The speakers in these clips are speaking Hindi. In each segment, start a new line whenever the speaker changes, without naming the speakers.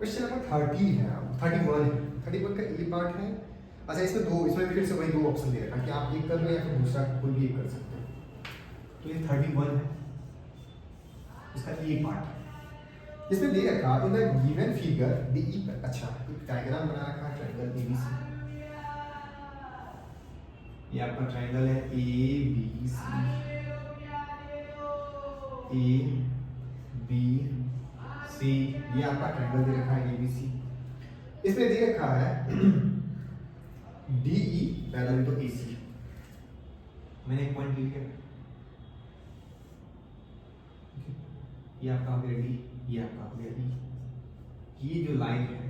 क्वेश्चन नंबर 30 है, 31 है। 31 का ए पार्ट है। अच्छा इसमें इसमें फिर से वही दो ऑप्शन दे रखा है कि आप एक कर लो या फिर दूसरा कोई भी एक कर सकते हो। तो ये 31 है, इसका ए पार्ट है। इसमें दे रखा in the given figure the अच्छा एक डायग्राम बना रखा है ट्रायंगल एबीसी। ये आपका ट्रायंगल है एबीसी, ए बी सी, ये आपका ट्रायंगल दे रखा है एबीसी। इसमें दे रखा है डीई पैरेलल टू एसी। मैंने एक पॉइंट लिख लिया, ये आपका हो गया डी, ये आपका हो गया ई। ये जो लाइन है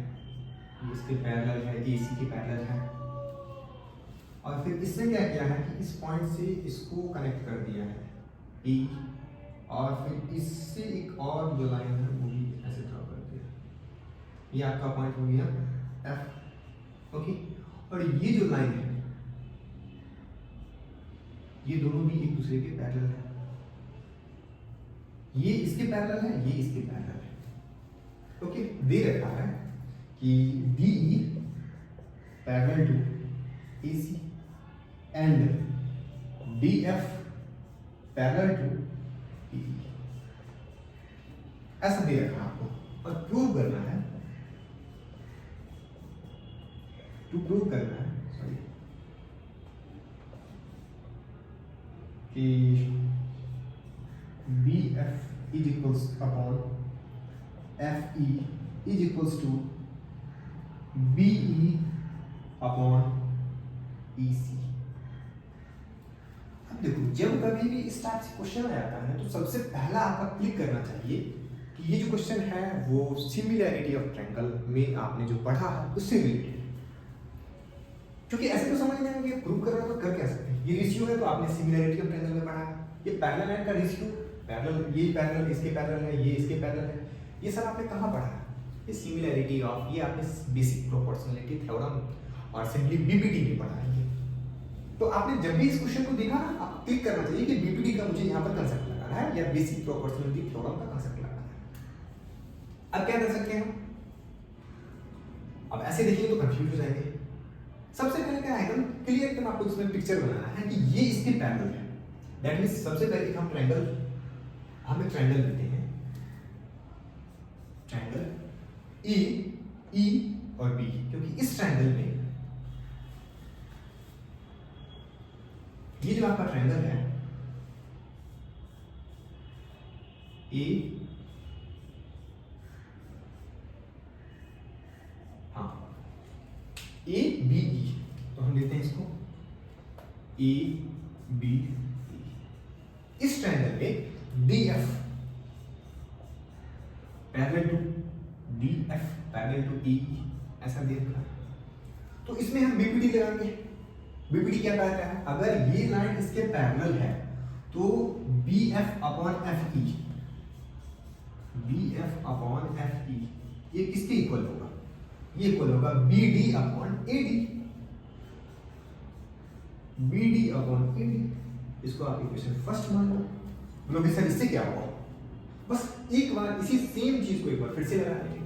ये इसके पैरेलल है, एसी के पैरेलल है। और फिर इसने क्या किया है कि इस पॉइंट से इसको कनेक्ट कर दिया है ई, और फिर इससे एक और जो लाइन है वो भी ऐसे ड्रॉ कर दिया। ये आपका पॉइंट हो गया एफ। ओके, और ये जो लाइन है ये दोनों भी एक दूसरे के पैरेलल है। ये इसके पैरेलल है, ये इसके पैरेलल है। ओके, दे रखा है कि DE parallel to AC and DF parallel to PE, ऐसा दे रखा है आपको। और प्रूव करना है, टू प्रूव करना है सॉरी कि BF is equals upon FE is equals to BE upon EC। अब देखो जब कभी भी इस टाइप से क्वेश्चन आ जाता है तो सबसे पहला आपका क्लिक करना चाहिए कि ये जो क्वेश्चन है वो सिमिलैरिटी ऑफ ट्रायंगल में आपने जो पढ़ा है उससे रिलेटेड है। क्योंकि ऐसे तो समझ नहीं आएंगे, प्रूव करना तो कर क्या सकते हैं। ये रेशियो है तो आपने सिमिलैरिटी ऑफ ट्रायंगल में पढ़ा है। ये पैरेलल लाइन का रेशियो, पैरेलल, ये पैरेलल इसके पैरेलल है, ये इसके पैरेलल है, ये सब आपने कहाँ पढ़ा है? ये सिमिलैरिटी ऑफ, ये आपने बेसिक प्रोपोर्शनलिटी थ्योरम और सिंपली बीपीटी में पढ़ा है। तो आपने जब भी इस क्वेश्चन को देखा ना, आपको क्लिक करना चाहिए कि बीपीटी का मुझे यहाँ पर कंसेप्ट लगाना है या बेसिक प्रोपोर्शनलिटी थ्योरम का कंसेप्ट लगाना है। अब क्या कर सकते हैं? अब ऐसे देखिए तो कंफ्यूज हो जाएंगे। सबसे पहले क्या है, एकदम क्लियर एकदम आपको इसमें पिक्चर बनाना है कि ये इसके पैरेलल है। दैट मींस सबसे पहले हम ट्रायंगल, हम एक ट्रायंगल लेते हैं, ट्रायंगल ए, ई और बी, क्योंकि इस ट्रायंगल में ये जो आपका ट्रायंगल है ए, हाँ ए बी ई, तो हम लेते हैं इसको ए बी ई। इस ट्रायंगल में D F parallel to D F parallel to E, ऐसा दे रखा है। तो इसमें हम बीपीटी लगाएंगे। बीपीटी क्या कहता है? अगर ये लाइन इसके पैरेलल है तो B F upon F E, B F upon F E ये किसके इक्वल होगा? ये इक्वल होगा B D upon A D, B D upon A D. इसको आप इक्वेशन फर्स्ट मान लो। बोलोगे सर इससे क्या होगा? बस एक बार इसी सेम चीज को एक बार फिर से लगा देंगे।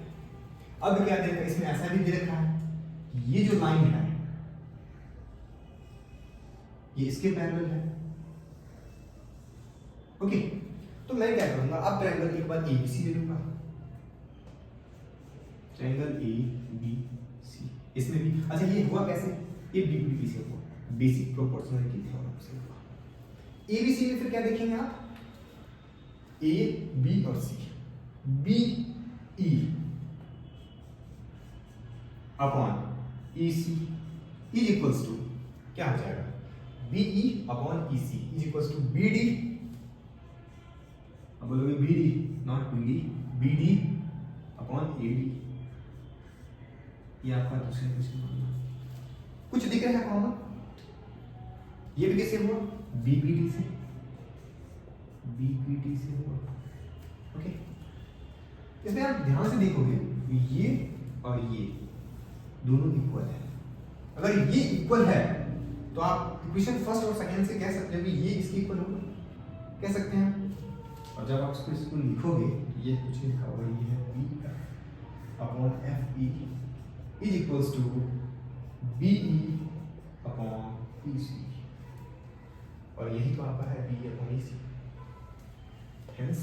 अब क्या देखा, इसमें ऐसा भी दे रखा है, ये जो लाइन है ये इसके पैरेलल है। ओके, तो मैं क्या करूंगा, अब ट्रायंगल एक बार एबीसी ले लूंगा, ट्रायंगल ए बी सी। इसमें भी अच्छा ये हुआ कैसे? ये बीपीटी से हुआ, बेसिक प्रोपोर्शनलिटी थ्योरम से हुआ। एबीसी में फिर क्या देखेंगे आप? ए बी और C, B E upon E C is equals to क्या हो जाएगा? B E upon E C is equals to B D. अब बोलोगे B D not B D, B D upon A D. ये आपका दूसरे क्वेश्चन कुछ दिख रहा है कॉमन? ये भी कैसे हुआ? बीपीटी से, बीपीटी से हुआ। ओके, इसमें आप ध्यान से देखोगे ये और ये दोनों इक्वल है। अगर ये इक्वल है तो आप इक्वेशन फर्स्ट और सेकंड से कह सकते हो कि ये इसके इक्वल होगा, कह सकते हैं। और जब आप इसको लिखोगे ये कुछ लिखा होगा, ये है B F upon F E is equals to B E upon E C, और यही तो आपका है B upon E C, hence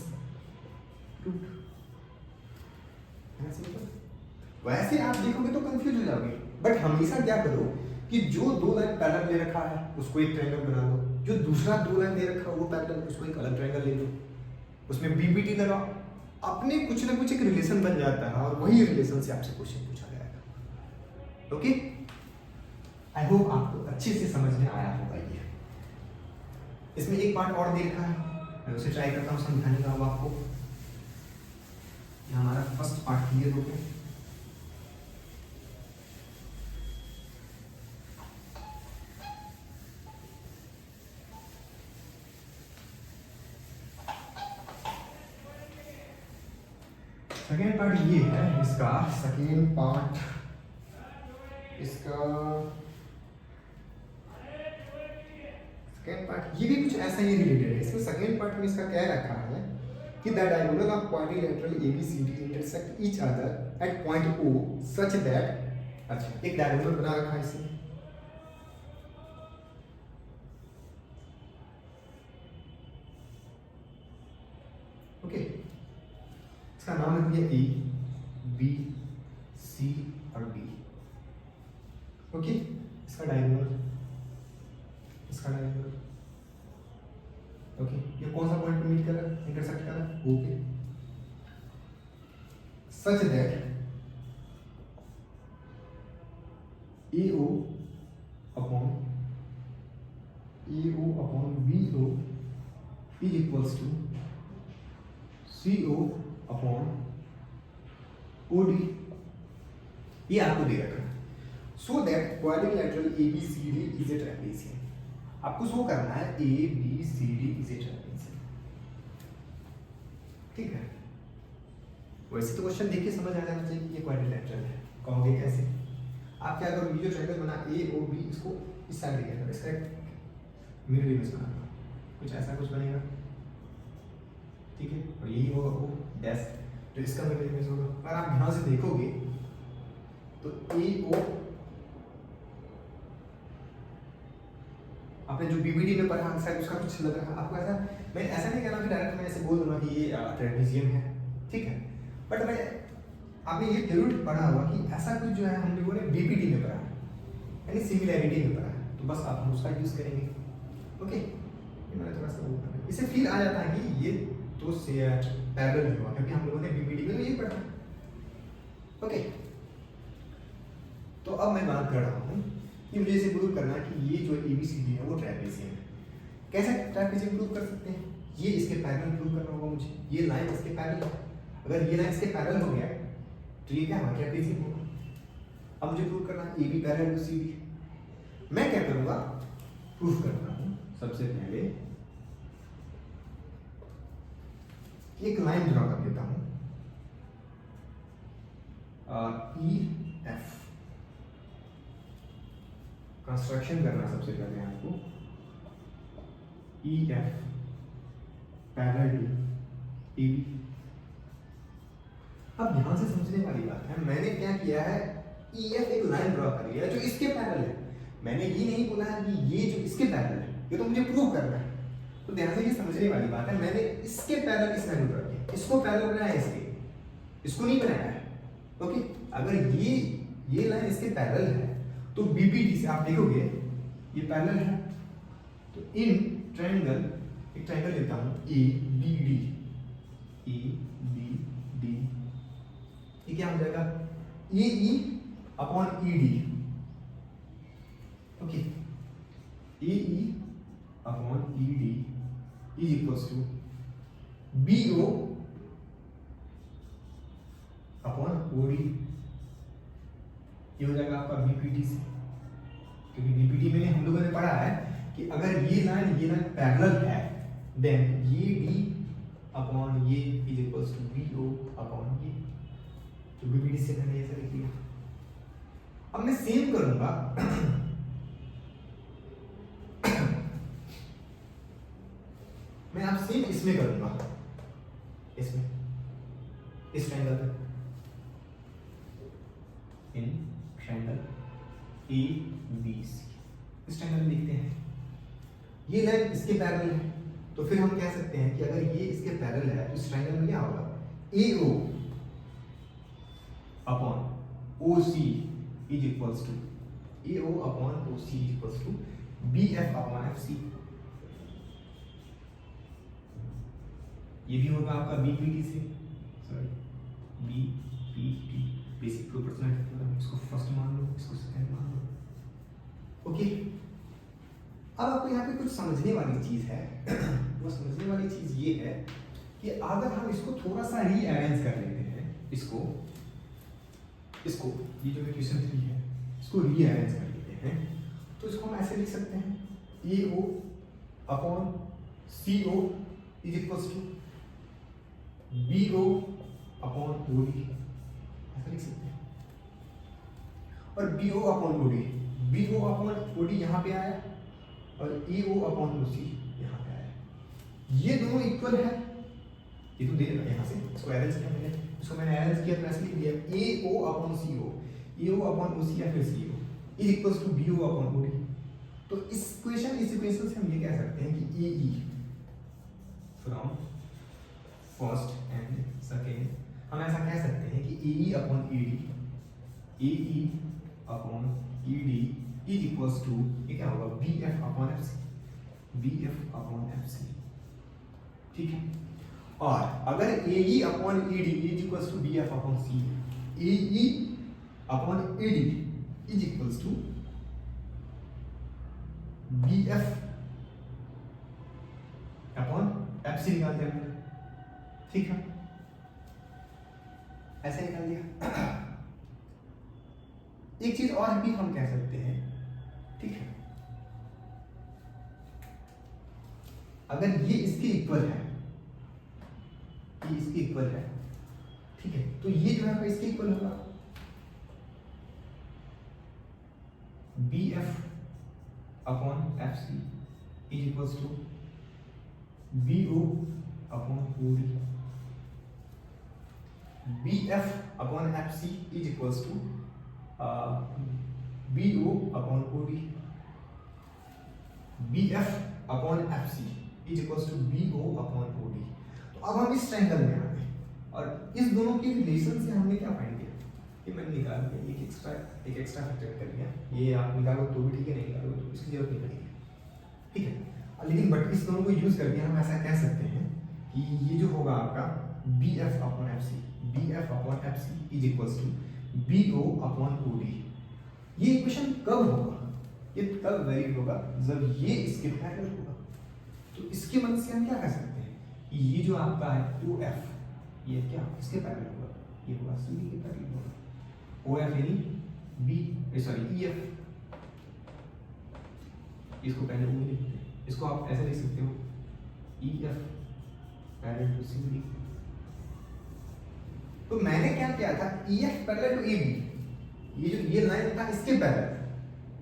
root. वैसे आप देखोगे तो कंफ्यूज हो जाओगे, बट हमेशा क्या करो कि जो दो लाइन पैरेलल ले रखा है उसको एक ट्रायंगल बना लो, जो दूसरा दो लाइन दे रखा है वो पैरेलल, उसको एक अलग ट्रायंगल ले लो, उसमें बीबीटी लगाओ, अपने कुछ ना कुछ एक रिलेशन बन जाता है, और वही रिलेशन से आपसे क्वेश्चन पूछा जाएगा। ओके, आई होप आपको अच्छे से समझ में आया होगा। ये इसमें एक पार्ट और दे रखा है, मैं उसे ट्राई करता हूँ समझाने का आपको। हमारा फर्स्ट पार्ट क्लियर हो गया। सेकेंड पार्ट ये है इसका, सेकेंड पार्ट इसका, सेकेंड पार्ट ये भी कुछ ऐसा ही रिलेटेड है। इसमें सेकेंड पार्ट में इसका क्या रखा है कि the diagonal of quadrilateral ABCD intersect each other at point O such that, अच्छा एक डायगोनल बना रखा है इसमें, ओके, इसका नाम रख दिया A B C और B, ओके, इसका डायगोनल, इसका डायगोनल, ओके, ये कौन सा पॉइंट पे मीट कर रहा है, इंटरसेक्ट कर रहा है O पे, such that AO upon BO is equals to CO upon OD, ये आपको दे रखा है। So that quadrilateral ABCD is a trapezium, आपको शो करना है ABCD इज ए ट्रेपेजियम, ठीक है। वैसे तो क्वेश्चन देख के समझ आ जाना चाहिए कि ये क्वाड्रिलेटरल है। कहोगे कैसे? आप क्या करोगे, जो ट्रायंगल बना AOB, इसको इस साइड लेके आना, इसका मिरर इमेज बनाना, कुछ ऐसा कुछ बनेगा, ठीक है, और यही होगा O डैश, जो इसका मिरर इमेज होगा। अगर आप ध्यान से देखोगे तो AO आपने जो बीबीडी में पढ़ा शायद उसका कुछ लग रहा है आपको ऐसा। मैं ऐसा नहीं कह रहा कि डायरेक्ट मैं ऐसे बोल दूंगा कि ये ट्रेपेजियम है, ठीक है, बट मैं आपने ये जरूर पढ़ा होगा कि ऐसा कुछ जो है हम लोगों ने बीबीडी में पढ़ा है, यानी सिमिलैरिटी में पढ़ा है, तो बस आप हम उसका यूज करेंगे। ओके, ये मैंने थोड़ा सा वो करना, इससे फील आ जाता है कि ये तो पैरेलल हुआ, क्योंकि हम लोगों ने बीबीडी में तो ये पढ़ा। ओके, तो अब मैं बात कर रहा हूँ कि मुझे इसे प्रूव करना है कि ये जो ABCD है वो ट्रेपेजियम है। कैसे ट्रेपेजियम प्रूव कर सकते हैं? ये इसके पैरेलल प्रूव करना होगा मुझे, ये लाइन इसके पैरेलल है, अगर ये लाइन इसके पैरेलल हो गया तो ये क्या हमारा ट्रेपेजियम होगा। अब मुझे प्रूव करना है AB पैरेलल टू CD। मैं क्या करूंगा, प्रूफ करता हूं। सबसे पहले एक लाइन ड्रॉ कर देता हूं, EF कंस्ट्रक्शन करना सबसे पहले आपको, EF पैरेलल टू AB। अब ध्यान से समझने वाली बात है, मैंने क्या किया है, EF एक लाइन ड्रॉ कर लिया जो इसके पैरेलल है। मैंने ये नहीं बोला है कि ये जो इसके पैरेलल है, ये तो मुझे प्रूव करना है, तो ध्यान से ये समझने वाली बात है। मैंने इसके पैरेलल इस लाइन ड्रॉ किया, इसको पैरेलल बनाया है इसके, इसको नहीं बनाया है। ओके, अगर ये लाइन इसके पैरेलल है तो BBD से आप देखोगे ये पैरेलल है, तो इन ट्रायंगल, एक ट्रायंगल लेता हूं ABD, ये क्या हो जाएगा, AE upon ED, okay, AE upon ED is equals to BO upon OD, ये हो जाएगा आपका BPD से, क्योंकि BPD में हम लोगों ने पढ़ा है कि अगर ये लाइन पैरेलल है देन ये D अपॉन ये is equals to BO upon ये, तो BPD से मैंने ऐसा लिख दिया। अब मैं सेम करूंगा मैं आप सेम इसमें करूंगा, इसमें, इस ट्रायंगल पे, in triangle A B C. इस ट्रायंगल में देखते हैं ये लाइन इसके पैरेलल है, तो फिर हम कह सकते हैं कि अगर ये इसके पैरेलल है तो इस ट्रायंगल में क्या होगा, AO upon OC is equals to AO upon OC is equals to BF upon FC। ये भी होगा आपका BPT से, सॉरी BPT बेसिक प्रोपोर्शनल, इसको फर्स्ट मान लो, इसको सेकंड मान लो। ओके, अब आपको यहाँ पे कुछ समझने वाली चीज है वो समझने वाली चीज ये है कि अगर हम इसको थोड़ा सा रीअरेंज कर लेते हैं, इसको ये जो इक्वेशन 3 है इसको रीअरेंज कर लेते हैं, तो इसको हम ऐसे लिख सकते हैं AO upon CO is equals to BO upon OD, ऐसा लिख सकते हैं। और BO अपॉन OD यहाँ पे आया और AO अपॉन OC यहाँ पे आया, ये दोनों इक्वल है, ये तो दे रहा है यहाँ से, इसको अरेंज किया मैंने, इसको मैंने अरेंज किया तो ऐसे लिख दिया AO upon CO, AO upon OC या फिर CO is equals to BO upon OD। तो इस इक्वेशन से हम ये कह सकते हैं कि AE from first and second, हम ऐसा कह सकते हैं कि AE upon ED is equals to, ये क्या होगा, BF अपॉन FC, ठीक है। और अगर AE upon ED is equals to BF upon C, AE upon ED is equals to BF upon FC निकालते हैं, ठीक है, ऐसे निकाल दिया। एक चीज और भी हम कह सकते हैं, ठीक है, अगर ये इसके इक्वल है, ठीक है, तो ये जो है इसके इक्वल होगा BF upon FC is equals to BO upon OD, BF upon FC is equals to BO upon OD, BF upon FC is equals to BO upon OD। तो अब हम इस ट्रायंगल में आते हैं और इस दोनों के रिलेशन से हमने क्या फाइंड किया, ये मैंने निकाल दिया, एक एक्स्ट्रा फैक्टर कर लिया, ये आप निकालो तो भी ठीक है, नहीं निकालो तो इसकी जरूरत नहीं पड़ेगी, ठीक है। लेकिन बट इस दोनों को यूज करके हम ऐसा कह सकते हैं कि ये जो होगा आपका BF upon FC is equals to BO upon OD। ये इक्वेशन कब होगा, ये तब वैलिड होगा जब ये इसके पैरेलल होगा। तो इसके मदद से हम क्या कर सकते हैं, ये जो आपका है OF, ये क्या इसके पैरेलल होगा, ये होगा CD के पैरेलल होगा, OF यानी EF, इसको पहले वो लिखते हैं, इसको आप ऐसे लिख सकते हो EF पैरेलल टू CD। तो मैंने क्या किया था, EF पैरेलल टू AB, ये लाइन था इसके पैरेलल,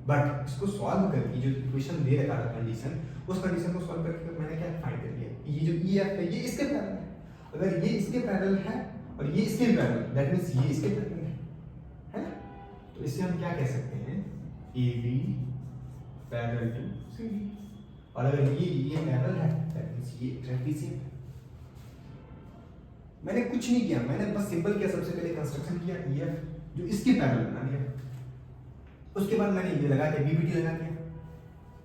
बट इसको सॉल्व करके जो इक्वेशन दे रखा था कंडीशन, उस कंडीशन को सॉल्व करके मैंने क्या फाइंड कर लिया, ये जो EF है ये इसके पैरेलल है, अगर ये इसके पैरेलल है और ये इसके पैरेलल, दैट मींस ये इसके पैरेलल है ना। तो इससे हम क्या कह सकते हैं, AB पैरेलल टू CD, और अगर ये पैरेलल है दैट मींस ये ट्रेपेजियम है। मैंने कुछ नहीं किया, मैंने बस सिंपल किया, सबसे पहले कंस्ट्रक्शन किया EF जो इसके पैरेलल बना दिया, उसके बाद मैंने ये लगा दिया BPT लगा दिया,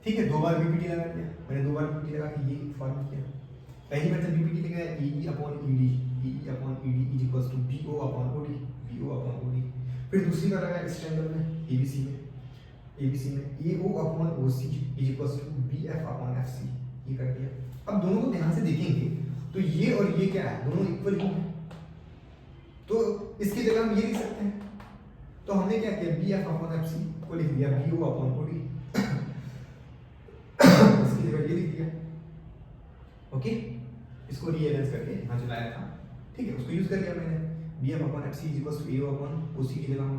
ठीक है, 2 बार BPT लगा दिया मैंने, 2 बार BPT लगा के ये फॉर्म किया। पहली बार जब BPT लगाया AE upon ED is equals to BO upon OD। फिर दूसरी बार लगाया इस ट्रायंगल में ABC में AO upon OC is equals to BF upon FC, ये कर दिया। अब दोनों को ध्यान से देखेंगे तो ये और ये क्या है, दोनों इक्वल ही है, तो इसकी जगह हम ये लिख सकते हैं। तो हमने क्या किया, BF अपॉन FC को लिख दिया BO अपॉन OD, इसकी जगह ये लिख दिया, ओके। इसको रीअरेंज करके यहाँ जो लाया था, ठीक है, उसको यूज कर लिया मैंने, BF upon FC is equals to AO upon OC की जगह हम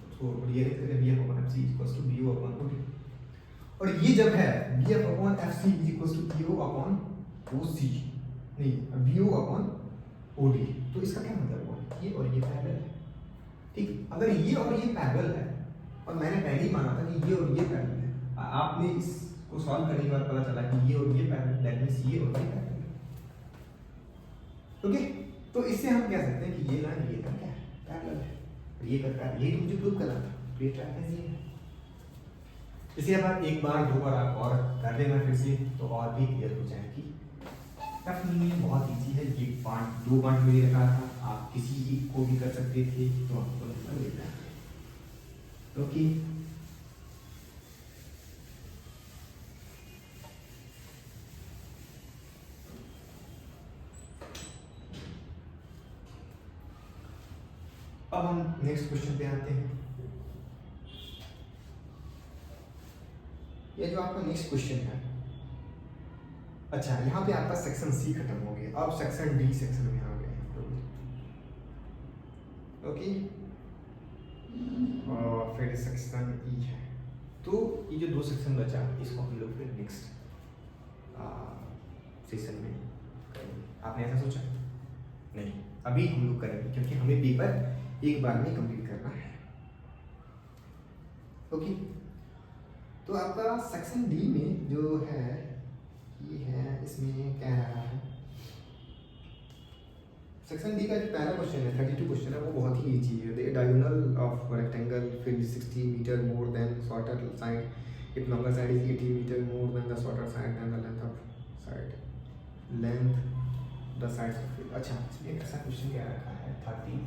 उसको रीअरेंज करके BF upon FC is equals to BO upon OD। और ये जब है BF upon FC is equals to AO upon OC, नहीं BO अपॉन OD, तो इसका क्या मतलब हुआ, ये और ये पैरेलल है, ठीक है, अगर ये और ये पैरेलल है और मैंने पहले ही माना था कि ये और ये पैरेलल है, आपने इसको सॉल्व करने के बाद पता चला कि ये और ये पैरेलल, दैट मींस ये और ये पैरेलल है। ओके, तो इससे हम कह सकते हैं कि ये लाइन क्या है, पैरेलल है, और ये करता है, यही मुझे प्रूव करना था, तो ये ट्राइंगल ये है। इसे अब आप एक बार दो बार आप और कर देना फिर से, तो और भी क्लियर हो जाएगी। टफ नहीं है, बहुत इजी है। ये पार्ट दो पार्ट में रखा था, आप किसी एक को भी कर सकते थे, तो आपको नंबर मिलता है। ओके, अब हम नेक्स्ट क्वेश्चन पे आते हैं। ये जो आपका नेक्स्ट क्वेश्चन है, अच्छा यहाँ पे आपका सेक्शन सी खत्म हो गया, अब सेक्शन डी सेक्शन में आ गए। ओके, और फिर सेक्शन ई है, तो ये जो दो सेक्शन बचा इसको हम लोग फिर नेक्स्ट सेशन में करेंगे। आपने ऐसा सोचा? नहीं, अभी हम लोग करेंगे क्योंकि हमें पेपर एक बार में कंप्लीट करना है। ओके, तो आपका सेक्शन डी में जो है ये है, इसमें कह रहा है सेक्शन डी का जो पहला क्वेश्चन है 32 क्वेश्चन है, वो बहुत ही इजी है। The diagonal of rectangle field 60 metre more than shorter side if longer side is 80 metre more than the shorter side then the length of side length the sides of field. अच्छा, इसमें एक ऐसा क्वेश्चन क्या रखा है 32,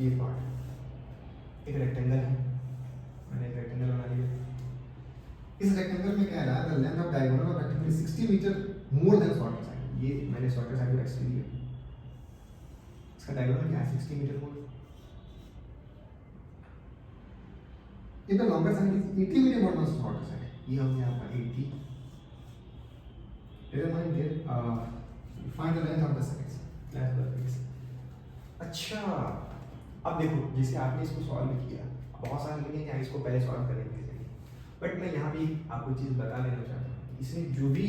ये पार्ट एक रेक्टेंगल है, मैंने एक रेक्टेंगल बना लिया। इस रेक्टेंगल में कह रहा है the length of diagonal of rectangle 60 metre more than shorter side. ये मैंने शॉर्टर साइड को एक्स लिया, इसका डायगोनल क्या है 60 metre more. If the longer side is 80 metre more than shorter side, ये हमने यहाँ पर 80 determine their find the length of the sides, length of the sides। अच्छा, अब देखो जैसे आपने इसको सॉल्व किया, बहुत सारे लोग हैं इसको पहले सॉल्व करेंगे, बट मैं यहाँ भी आपको चीज़ बता देना चाहता हूँ, इसमें जो भी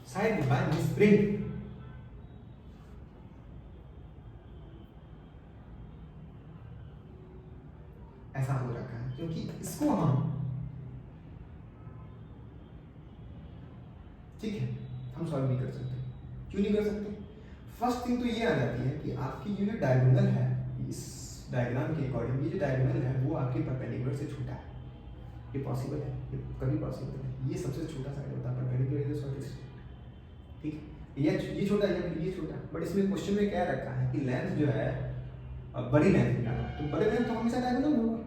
साइड बाय स्प्रिंग ऐसा हो रखा है, क्योंकि इसको हम ठीक है हम सॉल्व नहीं कर सकते। क्यों नहीं कर सकते? फर्स्ट थिंग तो ये आ जाती है कि आपकी जो डायगोनल है, इस डायग्राम के अकॉर्डिंग ये जो डायगोनल है वो आपके परपेंडिकुलर से छोटा है। ये पॉसिबल है? ये कभी पॉसिबल है। ये सबसे छोटा साइड होता है परपेंडिकुलर टू शॉर्टेस्ट, ठीक है, ये छोटा है या फिर ये छोटा, बट इसमें क्वेश्चन में क्या रखा है कि लेंथ जो है बड़ी लेंथ निकालना, तो बड़े लेंथ तो हमेशा डायगोनल होगा।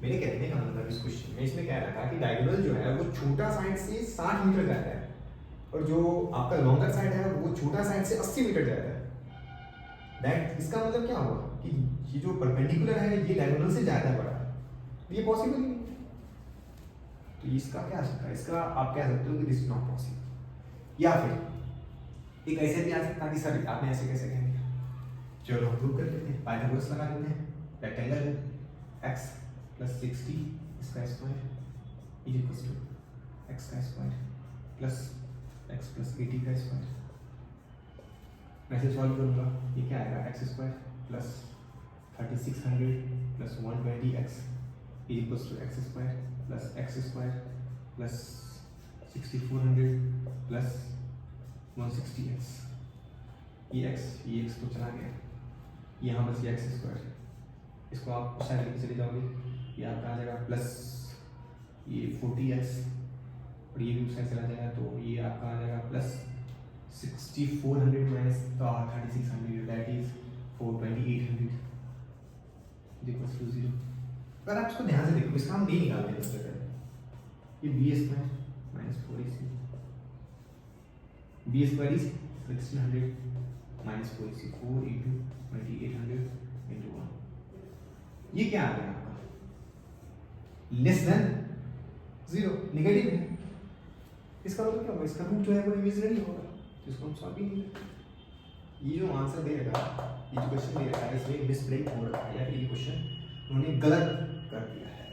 मेरे कहने का मतलब इस क्वेश्चन में इसमें क्या रखा है कि डायगोनल जो है वो छोटा साइड से 60 मीटर जाता है, और जो आपका लॉन्गर साइड है वो छोटा साइड से 80 मीटर जाता है। दैट इसका मतलब क्या हुआ कि ये जो परपेंडिकुलर है ये डायगोनल से ज़्यादा बड़ा है, ये पॉसिबल ही नहीं। तो इसका क्या सकता है, इसका आप कह सकते हो कि दिस इज नॉट पॉसिबल। या फिर एक ऐसे भी आ सकता है कि सर आपने ऐसे कैसे कह दिया, चलो हम प्रूव कर लेते हैं, पाइथागोरस लगा लेते हैं। रेक्टेंगल है x प्लस 60 इसका square is equal to x का स्क्वायर प्लस x प्लस 80 का स्क्वायर। मैं इसे सॉल्व करूंगा, ये क्या आएगा x square plus 3600 plus 120x is equal to x square plus x square plus 6400 plus 160x। ये x तो चला गया, यहाँ बस ये x स्क्वायर, इसको आप उस साइड लेके चले जाओगे, ये आपका आ जाएगा प्लस ये 40x, और ये भी उस साइड चला जाएगा तो ये आपका आ जाएगा plus 6400 minus 3600 that is 4800 equals to 0। अगर आप इसको ध्यान से देखो, इसका हम d निकालते हैं सबसे पहले, ये b square minus 4ac, b square is 1600 minus 4ac 4 into 2800 into 1। ये क्या आ गया आपका लेस देन 0, नेगेटिव है। इसका मतलब क्या होगा, इसका रूट जो है वो इमेजिनरी होगा, तो इसको हम सॉल्व ही नहीं करेंगे। ये जो आंसर दे रखा है, ये जो क्वेश्चन दे रखा है, इसमें मिसप्रिंट हो रखा है या फिर ये क्वेश्चन उन्होंने गलत कर दिया है।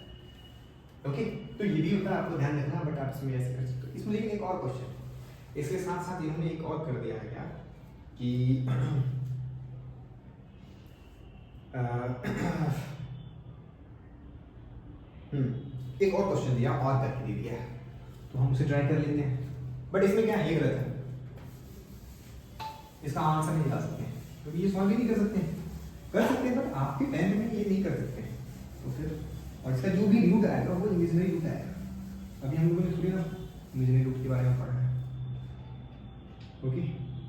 ओके, तो ये भी होता है, आपको ध्यान रखना, बट आप इसमें ऐसे कर सकते हो। इसमें लेकिन एक और क्वेश्चन, इसके साथ साथ इन्होंने एक और कर दिया है क्या कि एक और क्वेश्चन दिया और करके दे दिया है, तो हम उसे ट्राई कर लेते हैं। बट इसमें क्या है, गलत है, इसका आंसर नहीं ला सकते क्योंकि ये सॉल्व ही नहीं कर सकते बट आपके टेंथ में ये नहीं कर सकते। तो फिर और इसका जो भी रूट आएगा वो इमेजिनरी रूट आएगा। अभी हम लोगों ने थोड़ी ना इमेजिनरी रूट के बारे में पढ़ा है। ओके